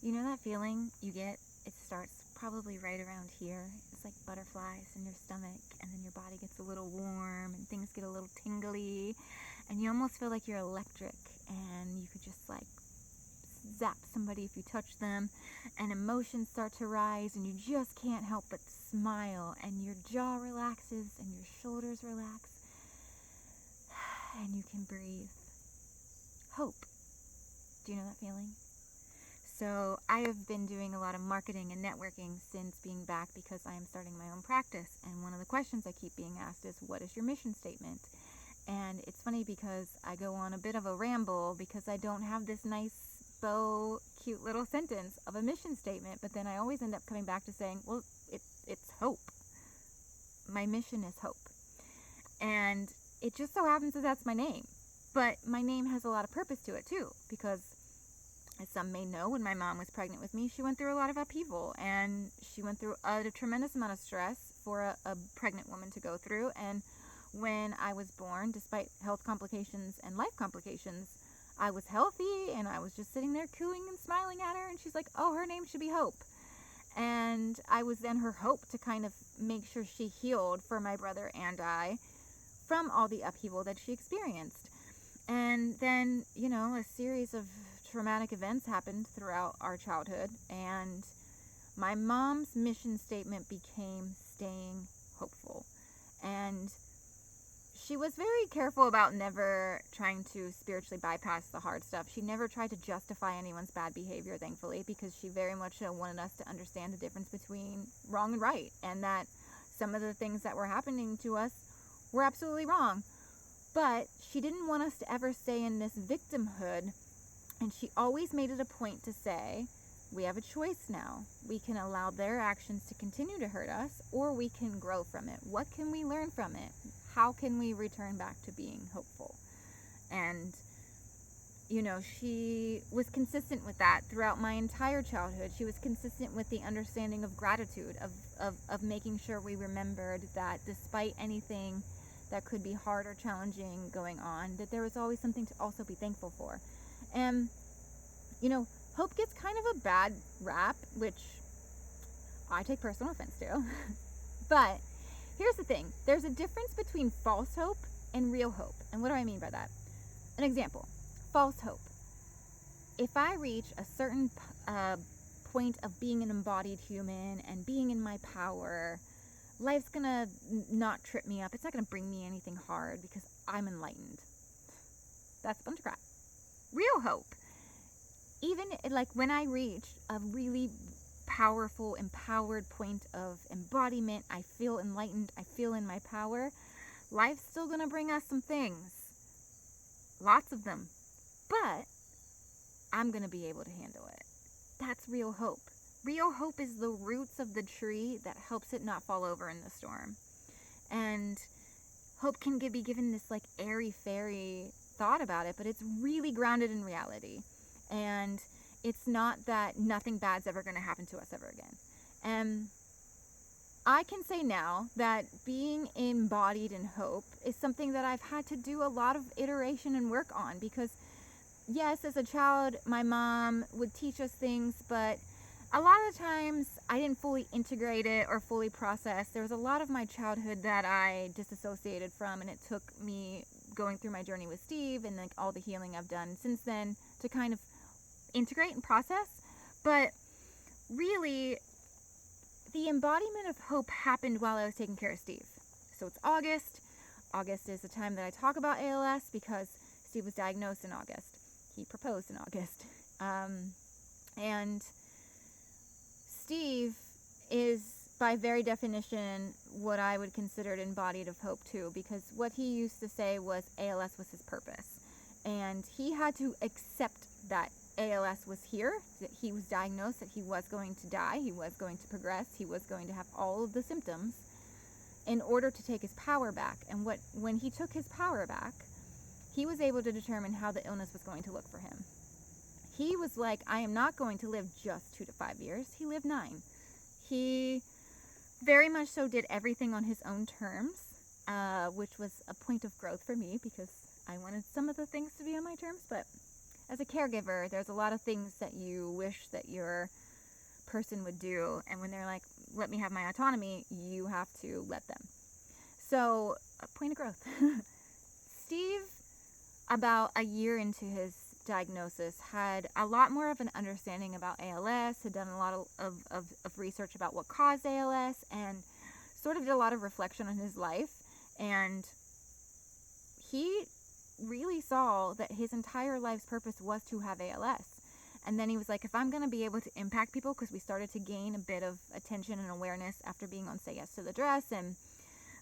You know that feeling you get? It starts probably right around here. It's like butterflies in your stomach, and then your body gets a little warm, and things get a little tingly, and you almost feel like you're electric, and you could just like zap somebody if you touch them, and emotions start to rise, and you just can't help but smile, and your jaw relaxes, and your shoulders relax, and you can breathe. Hope. Do you know that feeling? So I have been doing a lot of marketing and networking since being back because I am starting my own practice. And one of the questions I keep being asked is, what is your mission statement? And it's funny because I go on a bit of a ramble because I don't have this nice, bow, cute little sentence of a mission statement. But then I always end up coming back to saying, well, it's hope. My mission is hope. And it just so happens that that's my name. But my name has a lot of purpose to it too, because as some may know, when my mom was pregnant with me, she went through a lot of upheaval, and she went through a tremendous amount of stress for a pregnant woman to go through. And when I was born, despite health complications and life complications, I was healthy, and I was just sitting there cooing and smiling at her, and she's like, oh, her name should be Hope. And I was then her hope to kind of make sure she healed for my brother and I from all the upheaval that she experienced. And then, a series of traumatic events happened throughout our childhood, and my mom's mission statement became staying hopeful. And she was very careful about never trying to spiritually bypass the hard stuff. She never tried to justify anyone's bad behavior, thankfully, because she very much wanted us to understand the difference between wrong and right, and that some of the things that were happening to us were absolutely wrong. But she didn't want us to ever stay in this victimhood, and she always made it a point to say, we have a choice now. We can allow their actions to continue to hurt us, or we can grow from it. What can we learn from it? How can we return back to being hopeful? And, she was consistent with that throughout my entire childhood. She was consistent with the understanding of gratitude, of making sure we remembered that despite anything that could be hard or challenging going on, that there was always something to also be thankful for. And, hope gets kind of a bad rap, which I take personal offense to. But here's the thing. There's a difference between false hope and real hope. And what do I mean by that? An example. False hope. If I reach a certain point of being an embodied human and being in my power, life's gonna not trip me up. It's not gonna bring me anything hard because I'm enlightened. That's a bunch of crap. Real hope. Even like when I reach a really powerful, empowered point of embodiment, I feel enlightened, I feel in my power, life's still gonna bring us some things. Lots of them. But I'm gonna be able to handle it. That's real hope. Real hope is the roots of the tree that helps it not fall over in the storm. And hope can be given this like airy-fairy thought about it, but it's really grounded in reality. And it's not that nothing bad's ever going to happen to us ever again. And I can say now that being embodied in hope is something that I've had to do a lot of iteration and work on, because yes, as a child, my mom would teach us things, but a lot of times I didn't fully integrate it or fully process. There was a lot of my childhood that I disassociated from, and it took me going through my journey with Steve and like all the healing I've done since then to kind of integrate and process. But really, the embodiment of hope happened while I was taking care of Steve. So it's August. August is the time that I talk about ALS because Steve was diagnosed in August. He proposed in August. And Steve is, by very definition, what I would consider embodied of hope too, because what he used to say was ALS was his purpose. And he had to accept that ALS was here, that he was diagnosed, that he was going to die, he was going to progress, he was going to have all of the symptoms in order to take his power back. And when he took his power back, he was able to determine how the illness was going to look for him. He was like, I am not going to live just 2 to 5 years. He lived 9. He very much so did everything on his own terms, which was a point of growth for me because I wanted some of the things to be on my terms. But as a caregiver, there's a lot of things that you wish that your person would do. And when they're like, let me have my autonomy, you have to let them. So, a point of growth. Steve, about a year into his diagnosis, had a lot more of an understanding about ALS, had done a lot of research about what caused ALS, and sort of did a lot of reflection on his life. And he really saw that his entire life's purpose was to have ALS. And then he was like, if I'm going to be able to impact people, because we started to gain a bit of attention and awareness after being on Say Yes to the Dress, and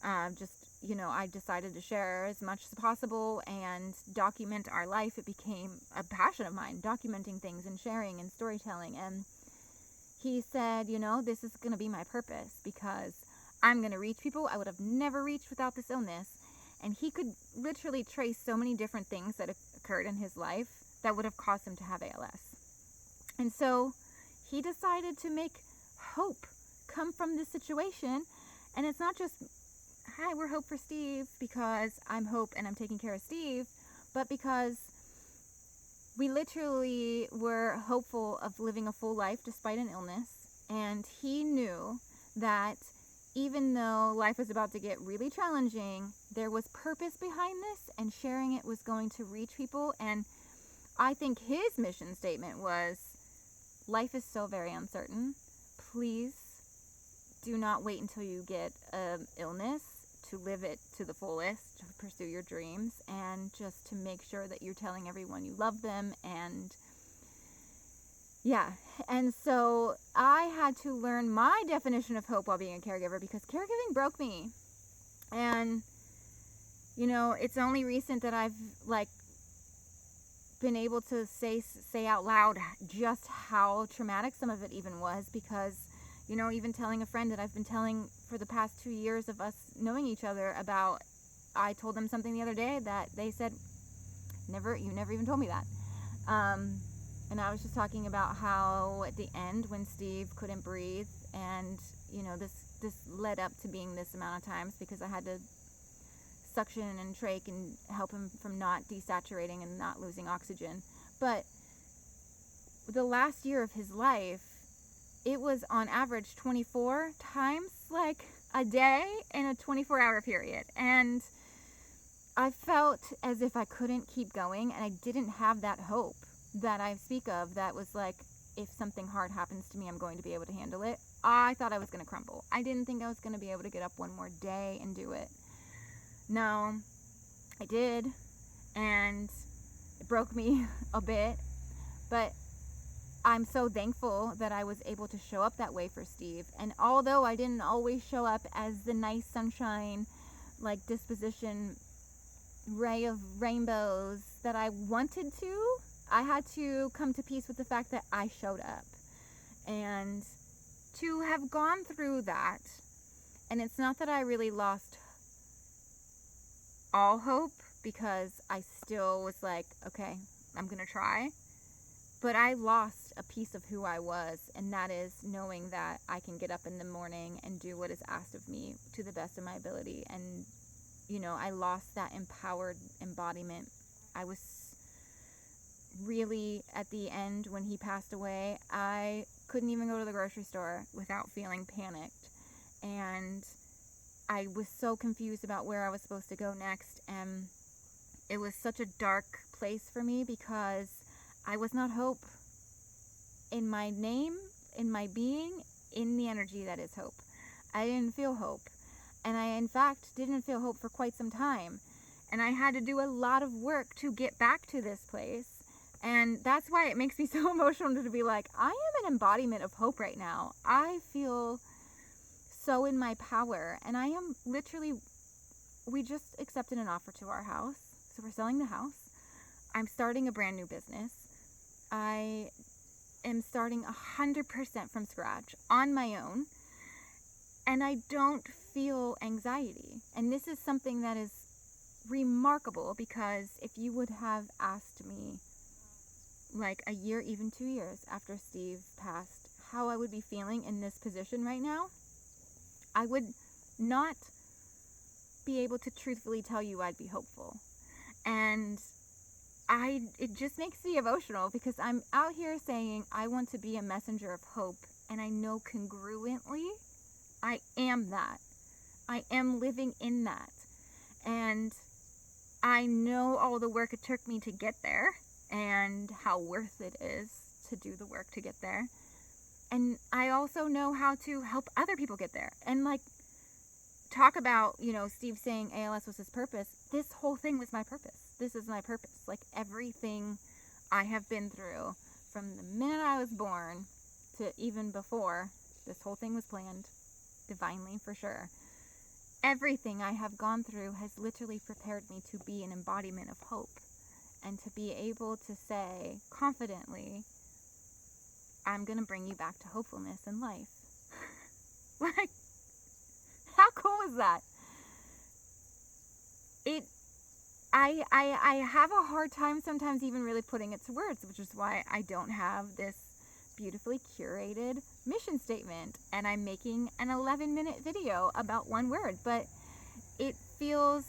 I decided to share as much as possible and document our life. It became a passion of mine, documenting things and sharing and storytelling. And he said, this is going to be my purpose, because I'm going to reach people I would have never reached without this illness. And he could literally trace so many different things that occurred in his life that would have caused him to have ALS. And so he decided to make hope come from this situation. And it's not just, hi, we're Hope for Steve, because I'm Hope and I'm taking care of Steve, but because we literally were hopeful of living a full life despite an illness. And he knew that even though life was about to get really challenging, there was purpose behind this, and sharing it was going to reach people. And I think his mission statement was, life is so very uncertain. Please do not wait until you get an illness to live it to the fullest, to pursue your dreams, and just to make sure that you're telling everyone you love them. And yeah, and so I had to learn my definition of hope while being a caregiver, because caregiving broke me. And it's only recent that I've been able to say out loud just how traumatic some of it even was, because even telling a friend that I've been telling for the past 2 years of us knowing each other about, I told them something the other day that they said, you never even told me that. And I was just talking about how at the end, when Steve couldn't breathe, and this led up to being this amount of times, because I had to suction and trach and help him from not desaturating and not losing oxygen. But the last year of his life, it was on average 24 times a day in a 24-hour period. And I felt as if I couldn't keep going, and I didn't have that hope that I speak of that was like, if something hard happens to me, I'm going to be able to handle it. I thought I was going to crumble. I didn't think I was going to be able to get up one more day and do it. No, I did, and it broke me a bit, but I'm so thankful that I was able to show up that way for Steve. And although I didn't always show up as the nice sunshine, disposition, ray of rainbows that I wanted to, I had to come to peace with the fact that I showed up. And to have gone through that, and it's not that I really lost all hope, because I still was like, okay, I'm gonna try, but I lost a piece of who I was, and that is knowing that I can get up in the morning and do what is asked of me to the best of my ability. And I lost that empowered embodiment. I was really, at the end when he passed away, I couldn't even go to the grocery store without feeling panicked, and I was so confused about where I was supposed to go next. And it was such a dark place for me, because I was not hope in my name, in my being, in the energy that is hope. I didn't feel hope, and I in fact didn't feel hope for quite some time, and I had to do a lot of work to get back to this place. And that's why it makes me so emotional to be like, I am an embodiment of hope right now. I feel so in my power, and I am literally, we just accepted an offer to our house, so we're selling the house. I'm starting a brand new business. I am starting 100% from scratch on my own, and I don't feel anxiety. And this is something that is remarkable, because if you would have asked me a year, even 2 years after Steve passed, how I would be feeling in this position right now, I would not be able to truthfully tell you I'd be hopeful. And it just makes me emotional because I'm out here saying I want to be a messenger of hope, and I know congruently I am that. I am living in that. And I know all the work it took me to get there and how worth it is to do the work to get there. And I also know how to help other people get there. And like, talk about, Steve saying ALS was his purpose. This whole thing was my purpose. This is my purpose. Like, everything I have been through from the minute I was born to even before, this whole thing was planned divinely for sure. Everything I have gone through has literally prepared me to be an embodiment of hope and to be able to say confidently, I'm going to bring you back to hopefulness in life. Like, how cool is that? I have a hard time sometimes even really putting it to words, which is why I don't have this beautifully curated mission statement, and I'm making an 11-minute video about one word, but it feels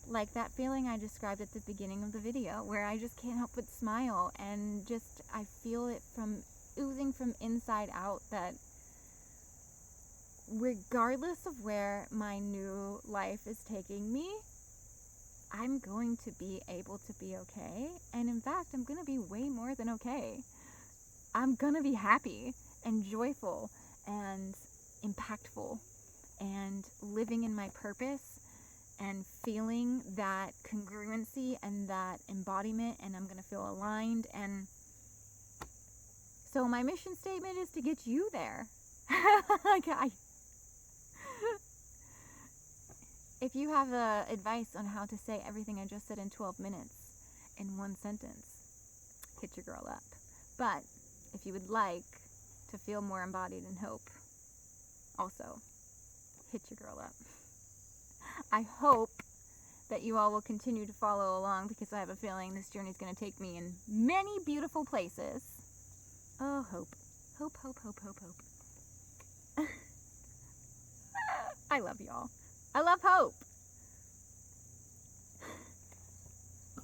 like that feeling I described at the beginning of the video, where I just can't help but smile, and just I feel it from oozing from inside out that regardless of where my new life is taking me, I'm going to be able to be okay. And in fact, I'm going to be way more than okay. I'm going to be happy and joyful and impactful and living in my purpose and feeling that congruency and that embodiment, and I'm going to feel aligned. And so my mission statement is to get you there. If you have advice on how to say everything I just said in 12 minutes in one sentence, hit your girl up. But if you would like to feel more embodied in hope, also hit your girl up. I hope that you all will continue to follow along, because I have a feeling this journey is going to take me in many beautiful places. Oh, hope. Hope, hope, hope, hope, hope. I love y'all. I love hope.